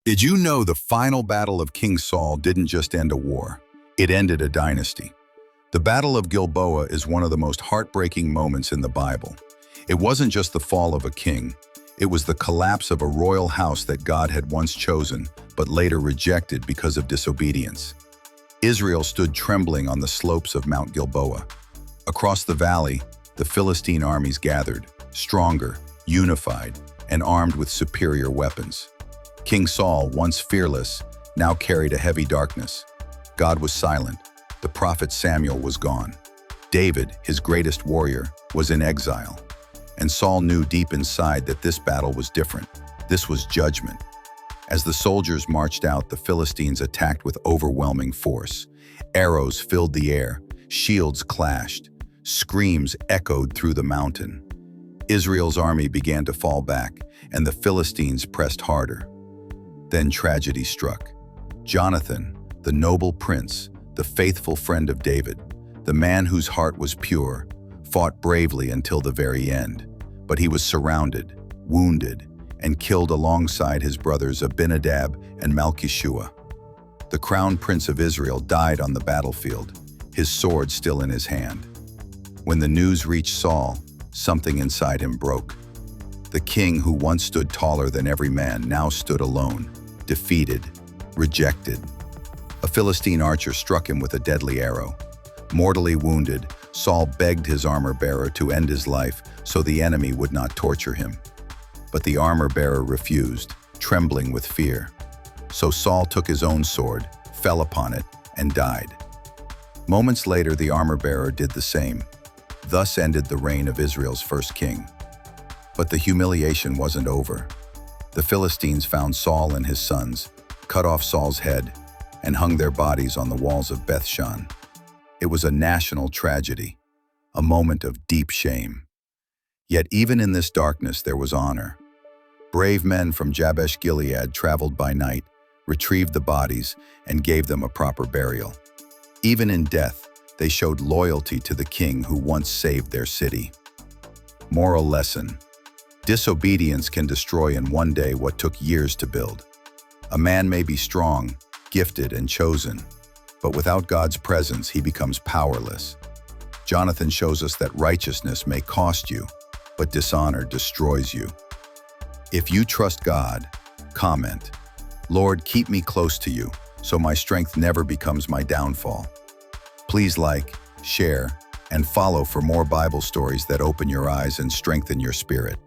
Did you know the final battle of King Saul didn't just end a war? It ended a dynasty. The Battle of Gilboa is one of the most heartbreaking moments in the Bible. It wasn't just the fall of a king. It was the collapse of a royal house that God had once chosen, but later rejected because of disobedience. Israel stood trembling on the slopes of Mount Gilboa. Across the valley, the Philistine armies gathered, stronger, unified, and armed with superior weapons. King Saul, once fearless, now carried a heavy darkness. God was silent. The prophet Samuel was gone. David, his greatest warrior, was in exile. And Saul knew deep inside that this battle was different. This was judgment. As the soldiers marched out, the Philistines attacked with overwhelming force. Arrows filled the air, shields clashed, screams echoed through the mountain. Israel's army began to fall back, and the Philistines pressed harder. Then tragedy struck. Jonathan, the noble prince, the faithful friend of David, the man whose heart was pure, fought bravely until the very end. But he was surrounded, wounded, and killed alongside his brothers Abinadab and Malchishua. The crown prince of Israel died on the battlefield, his sword still in his hand. When the news reached Saul, something inside him broke. The king who once stood taller than every man now stood alone, defeated, rejected. A Philistine archer struck him with a deadly arrow. Mortally wounded, Saul begged his armor-bearer to end his life so the enemy would not torture him. But the armor-bearer refused, trembling with fear. So Saul took his own sword, fell upon it, and died. Moments later, the armor-bearer did the same. Thus ended the reign of Israel's first king. But the humiliation wasn't over. The Philistines found Saul and his sons, cut off Saul's head, and hung their bodies on the walls of Bethshan. It was a national tragedy, a moment of deep shame. Yet even in this darkness there was honor. Brave men from Jabesh Gilead traveled by night, retrieved the bodies, and gave them a proper burial. Even in death, they showed loyalty to the king who once saved their city. Moral lesson: disobedience can destroy in one day what took years to build. A man may be strong, gifted, and chosen, but without God's presence, he becomes powerless. Jonathan shows us that righteousness may cost you, but dishonor destroys you. If you trust God, comment, "Lord, keep me close to you, so my strength never becomes my downfall." Please like, share, and follow for more Bible stories that open your eyes and strengthen your spirit.